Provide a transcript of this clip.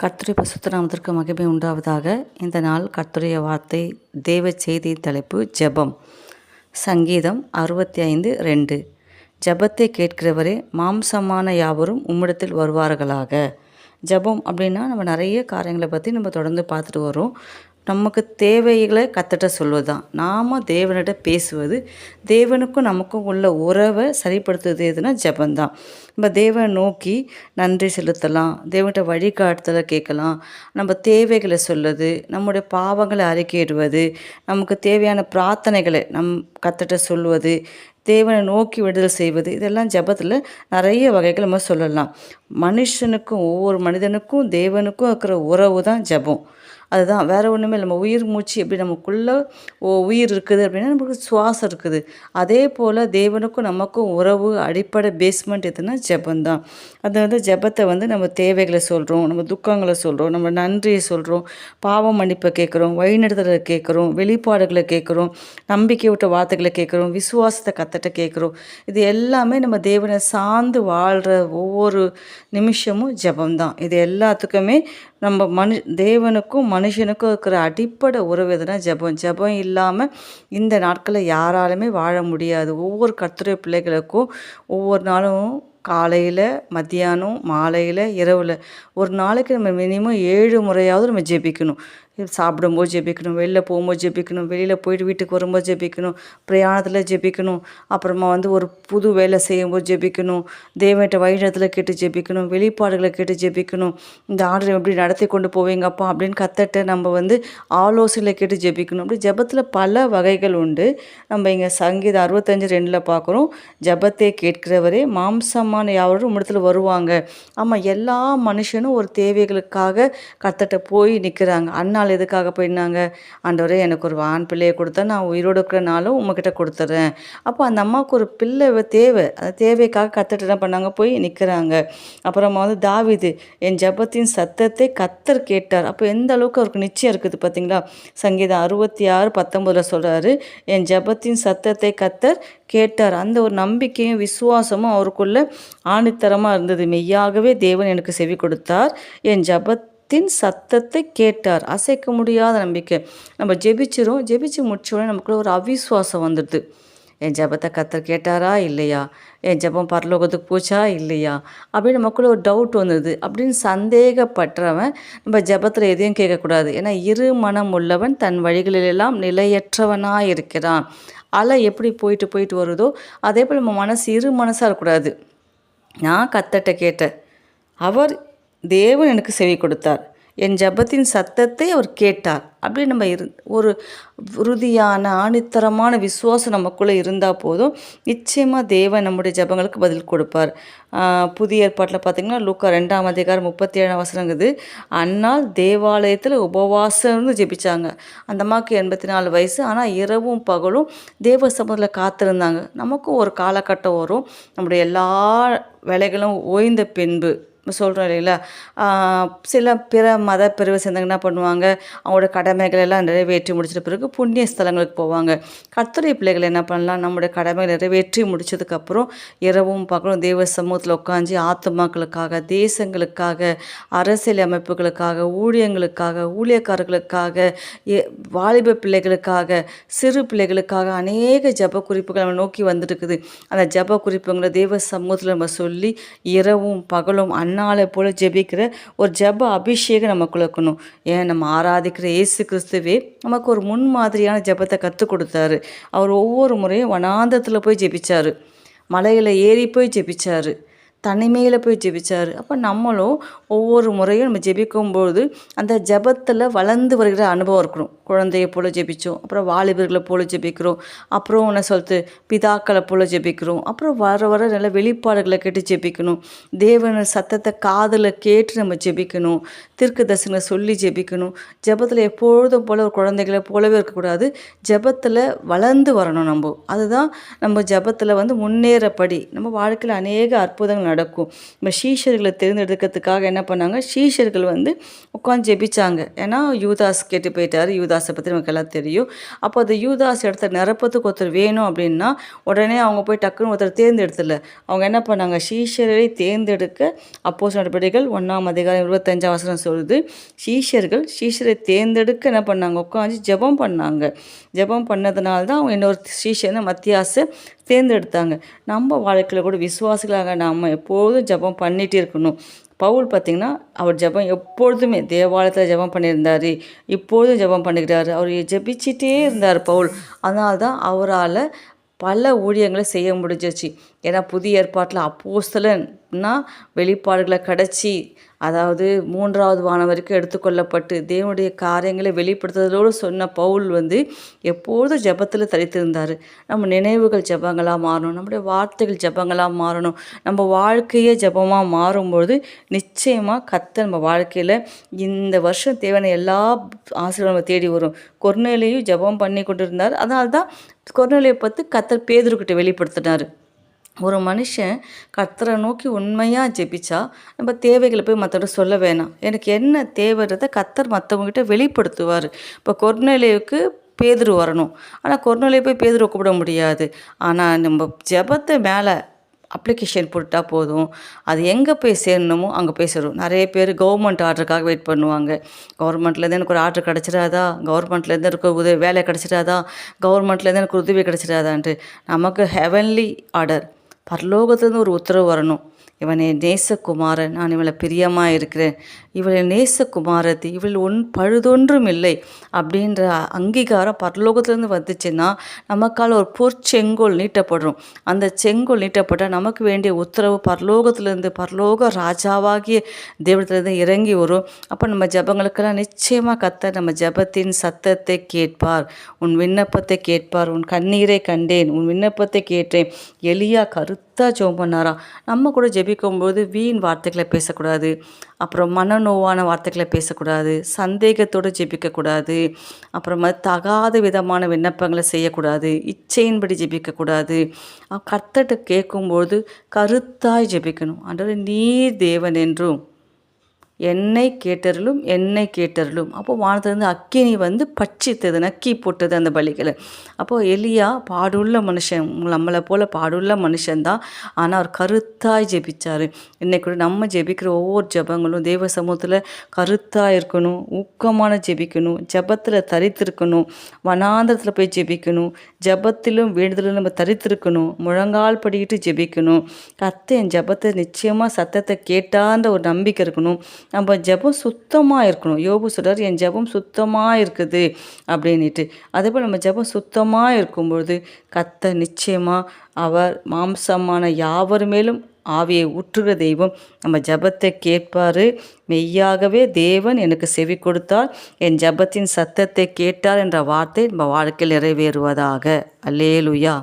கர்த்தருடைய பரிசுத்த நாமத்திற்கு மகிமை உண்டாவதாக. இந்த நாள் கர்த்தருடைய வார்த்தை தேவ செய்தி தலைப்பு ஜெபம். சங்கீதம் 65:2. ஜெபத்தை கேட்கிறவரே, மாம்சமான யாவரும் உம்மிடத்தில் வருவார்களாக. ஜெபம் அப்படின்னா நம்ம நிறைய காரியங்களை பற்றி நம்ம தொடர்ந்து பார்த்துட்டு வரோம். நமக்கு தேவைகளை கர்த்தர்ட்ட சொல்வது தான். நாம் தேவனிட பேசுவது, தேவனுக்கும் நமக்கும் உள்ள உறவை சரிப்படுத்துவது எதுனா ஜெபந்தான். நம்ம தேவனை நோக்கி நன்றி செலுத்தலாம், தேவன்கிட்ட வழிகாட்டுதலை கேட்கலாம், நம்ம தேவைகளை சொல்லுது, நம்முடைய பாவங்களை அறிக்கையிடுவது, நமக்கு தேவையான பிரார்த்தனைகளை கர்த்தர்ட்ட சொல்வது, தேவனை நோக்கி விடுதல் செய்வது, இதெல்லாம் ஜெபத்தில் நிறைய வகைகள் நம்ம சொல்லலாம். மனுஷனுக்கும் ஒவ்வொரு மனிதனுக்கும் தேவனுக்கும் இருக்கிற உறவு தான் ஜெபம். அதுதான், வேறு ஒன்றுமே இல்லை. நம்ம உயிர் மூச்சு எப்படி நமக்குள்ளே உயிர் இருக்குது அப்படின்னா நமக்கு சுவாசம் இருக்குது. அதே போல் தேவனுக்கும் நமக்கும் உறவு அடிப்படை பேஸ்மெண்ட் எதுனா ஜெபந்தான். அது ஜெபத்தை நம்ம தேவைகளை சொல்கிறோம், நம்ம துக்கங்களை சொல்கிறோம், நம்ம நன்றியை சொல்கிறோம், பாவம் மன்னிப்பை கேட்குறோம், வழிநடத்துதலை கேட்குறோம், வெளிப்பாடுகளை கேட்குறோம், நம்பிக்கை விட்ட வார்த்தைகளை கேட்குறோம், விசுவாசத்தை கத்தட்ட கேட்குறோம். இது எல்லாமே நம்ம தேவனை சார்ந்து வாழ்கிற ஒவ்வொரு நிமிஷமும் ஜெபந்தான். இது எல்லாத்துக்குமே நம்ம தேவனுக்கும் மனுஷனுக்கும் இருக்கிற அடிப்படை உறவு எதுனா ஜெபம். ஜெபம் இல்லாமல் இந்த நாட்களில் யாராலுமே வாழ முடியாது. ஒவ்வொரு கர்த்தருடைய பிள்ளைகளுக்கும் ஒவ்வொரு நாளும் காலையில், மத்தியானம், மாலையில், இரவில் ஒரு நாளைக்கு நம்ம மினிமம் 7 முறையாவது நம்ம ஜெபிக்கணும். சாப்பிடும்போது ஜெபிக்கணும், வெளில போகும்போது ஜெபிக்கணும், வெளியில் போயிட்டு வீட்டுக்கு வரும்போது ஜெபிக்கணும், பிரயாணத்தில் ஜெபிக்கணும், அப்புறமா ஒரு புது வேலை செய்யும்போது ஜெபிக்கணும், தேவன்கிட்ட வழிநடத்தில் கேட்டு ஜெபிக்கணும், வெளிப்பாடுகளை கேட்டு ஜெபிக்கணும். இந்த ஆர்டரை எப்படி நடத்தி கொண்டு போவீங்கப்பா அப்படின்னு கத்தட்ட நம்ம ஆலோசனை கேட்டு ஜெபிக்கணும். அப்படி ஜெபத்தில் பல வகைகள் உண்டு. நம்ம இங்கே சங்கீதம் 65:2 பார்க்குறோம், ஜெபத்தை கேட்கிறவரே, மாம்சமான யாவரும் உம்மிடத்தில் வருவாங்க. ஆமாம், எல்லா மனுஷனும் ஒரு தேவைகளுக்காக கத்தட்ட போய் நிற்கிறாங்க. அண்ணா எதுக்காக போயிருந்தாங்க? ஆண்டவரே, எனக்கு ஒரு ஆண் பிள்ளையை கொடுத்தா நான் உயிரோடு இருக்கிறனாலும் உங்ககிட்ட கொடுத்துட்றேன். அப்போ அந்த அம்மாவுக்கு ஒரு பிள்ளை தேவை. அந்த தேவைக்காக கத்தட்ட என்ன பண்ணாங்க? போய் நிற்கிறாங்க. அப்புறமா தாவீது, என் ஜெபத்தின் சத்தத்தை கத்தர் கேட்டார். அப்போ எந்த அளவுக்கு அவருக்கு நிச்சயம் இருக்குது பார்த்தீங்களா? சங்கீதம் 66:19 சொல்கிறாரு, என் ஜெபத்தின் சத்தத்தை கத்தர் கேட்டார். அந்த ஒரு நம்பிக்கையும் விசுவாசமும் அவருக்குள்ள ஆணித்தரமாக இருந்தது. மெய்யாகவே தேவன் எனக்கு செவி கொடுத்தார், என் ஜெபத்தின் சத்தத்தை கேட்டார். அசைக்க முடியாத நம்பிக்கை. நம்ம ஜெபிச்சு முடிச்சோடனே நமக்குள்ள ஒரு அவிசுவாசம் வந்துடுது. என் ஜெபத்தை கத்தர் கேட்டாரா இல்லையா, என் ஜெபம் பரலோகத்துக்கு போச்சா இல்லையா அப்படின்னு நமக்குள்ள ஒரு டவுட் வந்தது. அப்படின்னு சந்தேகப்பட்டவன் நம்ம ஜெபத்தில் எதையும் கேட்கக்கூடாது. ஏன்னா இரு மனம் உள்ளவன் தன் வழிகளிலெல்லாம் நிலையற்றவனாக இருக்கிறான். அலை எப்படி போயிட்டு வருதோ அதே போல் நம்ம மனசு இரு மனசாக இருக்கக்கூடாது. நான் கத்தட்ட கேட்டேன், அவர் தேவன் எனக்கு செவி கொடுத்தார், என் ஜெபத்தின் சத்தத்தை அவர் கேட்டார். அப்படி நம்ம ஒரு உறுதியான ஆணித்தரமான விசுவாசம் நமக்குள்ளே இருந்தால் போதும், நிச்சயமாக தேவன் நம்முடைய ஜெபங்களுக்கு பதில் கொடுப்பார். புதிய ஏற்பாட்டில் பார்த்திங்கன்னா லூக்கா 2:37 அந்நாள் தேவாலயத்தில் உபவாசம்னு ஜெபிச்சாங்க. அந்த அம்மாவுக்கு 84 வயசு. ஆனால் இரவும் பகலும் தேவ சமூகத்தில் காத்திருந்தாங்க. நமக்கும் ஒரு காலகட்டம் வரும், நம்முடைய எல்லா வேலைகளும் ஓய்ந்த பின்பு சொல்கிறோம் இல்லைங்களா? சில பிற மத பிரிவை சேர்ந்தவங்க என்ன பண்ணுவாங்க? அவங்களோட கடமைகள் எல்லாம் நிறைவேற்றி முடிச்சிட்ட பிறகு புண்ணிய ஸ்தலங்களுக்கு போவாங்க. கர்த்தருடைய பிள்ளைகள் என்ன பண்ணலாம்? நம்முடைய கடமைகளை நிறைவேற்றி முடிச்சதுக்கப்புறம் இரவும் பகலும் தேவ சமூகத்தில் உட்காந்து ஆத்துமாக்களுக்காக, தேசங்களுக்காக, அரசியல் அமைப்புகளுக்காக, ஊழியங்களுக்காக, ஊழியக்காரர்களுக்காக, வாலிப பிள்ளைகளுக்காக, சிறு பிள்ளைகளுக்காக அநேக ஜெப குறிப்புகள் நம்ம நோக்கி வந்துருக்குது. அந்த ஜெப குறிப்புங்களை தேவ சமூகத்தில் நம்ம சொல்லி இரவும் பகலும் அண்ணாலை போல ஜெபிக்கிற ஒரு ஜெப அபிஷேகம் நமக்குள்ள இருக்கணும். ஏன் நம்ம ஆராதிக்கிற இயேசு கிறிஸ்துவே நமக்கு ஒரு முன்மாதிரியான ஜெபத்தை கற்றுக் கொடுத்தாரு. அவர் ஒவ்வொரு முறையும் வனாந்தரத்தில் போய் ஜெபிச்சார், மலையில் ஏறி போய் ஜெபிச்சார், தனிமையில் போய் ஜெபிச்சார். அப்போ நம்மளும் ஒவ்வொரு முறையும் நம்ம ஜெபிக்கும்போது அந்த ஜெபத்தில் வளர்ந்து வருகிற அனுபவம் இருக்கணும். குழந்தையை போல் ஜெபிச்சோம், அப்புறம் வாலிபர்களை போல் ஜெபிக்கிறோம், அப்புறம் என்ன சொல்லிட்டு பிதாக்களை போல் ஜெபிக்கிறோம், அப்புறம் வர நல்ல வெளிப்பாடுகளை கேட்டு ஜெபிக்கணும், தேவன சத்தத்தை காதில் கேட்டு நம்ம ஜெபிக்கணும், தீர்க்க தரிசனங்களை சொல்லி ஜெபிக்கணும். ஜெபத்தில் எப்பொழுதும் போல் ஒரு குழந்தைகளை போலவே இருக்கக்கூடாது. ஜெபத்தில் வளர்ந்து வரணும். அதுதான் நம்ம ஜெபத்தில் முன்னேறப்படி நம்ம வாழ்க்கையில் அநேக அற்புதங்கள் நடக்கும். இப்போ சீஷர்களை தேர்ந்தெடுக்கிறதுக்காக என்ன பண்ணாங்க, சீஷர்கள் வந்து உட்காந்து ஜெபிச்சாங்க. ஏன்னா யூதாஸ் கெட்டு போயிட்டார். யூதாஸை பற்றி நமக்கு எல்லாம் தெரியும். அப்போ அந்த யூதாஸ் இடத்த நிரப்பத்துக்கு ஒருத்தர் வேணும் அப்படின்னா உடனே அவங்க போய் டக்குன்னு ஒருத்தர் தேர்ந்தெடுத்துல. அவங்க என்ன பண்ணாங்க, சீஷரை தேர்ந்தெடுக்க அப்போஸ்தலர் நடபடிகள் 1:25 சொல்லுது. சீஷரை தேர்ந்தெடுக்க என்ன பண்ணாங்க, உட்காந்து ஜெபம் பண்ணாங்க. ஜெபம் பண்ணதுனால தான் அவங்க இன்னொரு சீஷனை மத்தியாசை தேர்ந்தெடுத்தாங்க. நம்ம வாழ்க்கையில் கூட விசுவாசிகளாக நம்ம எப்போதும் ஜெபம் பண்ணிகிட்டே இருக்கணும். பவுல் பார்த்திங்கன்னா அவர் ஜெபம் எப்பொழுதுமே தேவாலயத்தில் ஜெபம் பண்ணியிருந்தார், இப்பொழுதும் ஜெபம் பண்ணிக்கிறாரு. அவர் ஜெபிச்சிட்டே இருந்தார் பவுல். அதனால தான் அவரால் பல ஊழியங்களை செய்ய முடிஞ்சிச்சு. ஏன்னா புதிய ஏற்பாட்டில் அப்போஸ்தலன்னா வெளிப்பாடுகளை கிடச்சி, அதாவது 3வது வானம் வரைக்கும் எடுத்துக்கொள்ளப்பட்டு தேவனுடைய காரியங்களை வெளிப்படுத்துதலோடு சொன்ன பவுல் வந்து எப்போதும் ஜெபத்தில் தரித்திருந்தார். நம்ம நினைவுகள் ஜெபங்களாக மாறணும், நம்முடைய வார்த்தைகள் ஜெபங்களாக மாறணும். நம்ம வாழ்க்கையே ஜெபமாக மாறும்பொழுது நிச்சயமாக கர்த்தர் நம்ம வாழ்க்கையில் இந்த வருஷம் தேவையான எல்லா ஆசீர்வாதம் நம்ம தேடி வரும். கொர்நேலியும் ஜெபம் பண்ணி கொண்டு இருந்தார். அதனால தான் கொர்நேலியை பற்றி கர்த்தர் பேதுருக்கிட்ட வெளிப்படுத்தினார். ஒரு மனுஷன் கர்த்தரை நோக்கி உண்மையாக ஜெபிச்சா நம்ம தேவைகளை போய் மற்றவங்க சொல்ல வேணாம். எனக்கு என்ன தேவைன்றதை கர்த்தர் மற்றவங்ககிட்ட வெளிப்படுத்துவார். இப்போ கொர்நேலியுக்கு பேதுரு வரணும், ஆனால் கொர்நேலியை போய் பேதுரு கூப்பிட முடியாது. ஆனால் நம்ம ஜெபத்தை மேலே அப்ளிகேஷன் போட்டா போதும், அது எங்கே போய் சேரணுமோ அங்கே போய் சேரும். நிறைய பேர் கவர்மெண்ட் ஆர்டருக்காக வெயிட் பண்ணுவாங்க. கவர்மெண்ட்லேருந்து எனக்கு ஒரு ஆர்டர் கிடச்சிடாதா, கவர்மெண்ட்லேருந்து எனக்கு வேலை கிடச்சிடாதா, கவர்மெண்ட்லேருந்து எனக்கு உதவி கிடச்சிடாதான்ட்டு. நமக்கு ஹெவன்லி ஆர்டர், பரலோகத்துலேருந்து ஒரு உத்தரவு வரணும். இவன் என் நேசகுமாரன், நான் இவளை பிரியமாக இருக்கிறேன், இவளை நேசகுமாரத்தி, இவள் பழுதொன்றும் இல்லை அப்படின்ற அங்கீகாரம் பரலோகத்துலேருந்து வந்துச்சுன்னா நமக்கால் ஒரு பொற்செங்கோல் நீட்டப்படும். அந்த செங்கோல் நீட்டப்பட்டால் நமக்கு வேண்டிய உத்தரவு பரலோகத்துலேருந்து, பரலோக ராஜாவாகிய தேவத்திலேருந்து இறங்கி வரும். அப்போ நம்ம ஜெபங்களுக்கெல்லாம் நிச்சயமாக கர்த்தர் நம்ம ஜெபத்தின் சத்தத்தை கேட்பார், உன் விண்ணப்பத்தை கேட்பார். உன் கண்ணீரை கண்டேன், உன் விண்ணப்பத்தை கேட்டேன். எலியா கருத்தாக ஜெபம் பண்ணாரா. நம்ம கூட ஜெபிக்கும்போது வீண் வார்த்தைகளை பேசக்கூடாது, அப்புறம் மனநோவான வார்த்தைகளை பேசக்கூடாது, சந்தேகத்தோடு ஜெபிக்கக்கூடாது, அப்புறமா தகாத விதமான விண்ணப்பங்களை செய்யக்கூடாது, இச்சையின்படி ஜெபிக்கக்கூடாது. கர்த்தர்கிட்ட கேட்கும்போது கருத்தாய் ஜெபிக்கணும். ஆண்டவரே நீர் தேவன் என்றும் என்னை கேட்டருளும். அப்போ வானத்திலிருந்து அக்கினி வந்து பட்சித்தது, நக்கி போட்டது அந்த பலிகளை. அப்போது எலியா பாடுள்ள மனுஷன், நம்மளை போல் பாடுள்ள மனுஷன்தான், ஆனால் அவர் கருத்தாய் ஜெபிச்சார். இன்னைக்கு கூட நம்ம ஜெபிக்கிற ஒவ்வொரு ஜெபங்களும் தேவ சமூகத்தில் கருத்தாக இருக்கணும், ஊக்கமான ஜெபிக்கணும், ஜெபத்தில் தரித்திருக்கணும், வனாந்திரத்தில் போய் ஜெபிக்கணும், ஜெபத்திலும் வேண்டுதலும் நம்ம தரித்திருக்கணும், முழங்கால் படிக்கிட்டு ஜெபிக்கணும். கர்த்தர் என் ஜெபத்தை நிச்சயமாக சத்தத்தை கேட்டான்ற ஒரு நம்பிக்கை இருக்கணும். நம்ம ஜெபம் சுத்தமாக இருக்கணும். யோபு சொல்கிறார், என் ஜெபம் சுத்தமாக இருக்குது அப்படின்ட்டு. அதே போல் நம்ம ஜெபம் சுத்தமாக இருக்கும்பொழுது கர்த்தர் நிச்சயமாக அவர் மாம்சமான யாவர் மேலும் ஆவியை ஊற்றுகிற தெய்வம் நம்ம ஜெபத்தை கேட்பார். மெய்யாகவே தேவன் எனக்கு செவி கொடுத்தால், என் ஜெபத்தின் சத்தத்தை கேட்டார் என்ற வார்த்தை நம்ம வாழ்க்கையில் நிறைவேறுவதாக. அல்லேலூயா.